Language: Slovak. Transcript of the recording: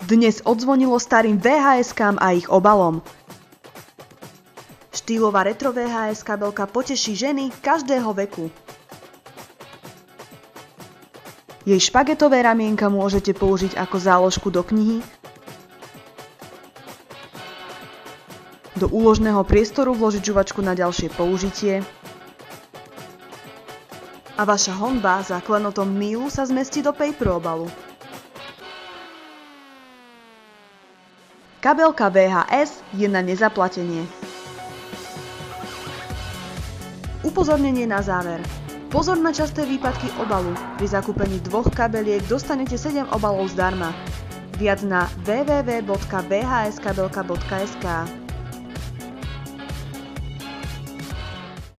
Dnes odzvonilo starým VHS-kám a ich obalom. Štýlová retro VHS kabelka poteší ženy každého veku. Jej špagetové ramienka môžete použiť ako záložku do knihy, do úložného priestoru vložiť žuvačku na ďalšie použitie a vaša honba za klenotom Mílu sa zmestí do paper obalu. Kabelka VHS je na nezaplatenie. Upozornenie na záver. Pozor na časté výpadky obalu. Pri zakúpení 2 kabeliek dostanete 7 obalov zdarma. Viac na www.vhskabelka.sk.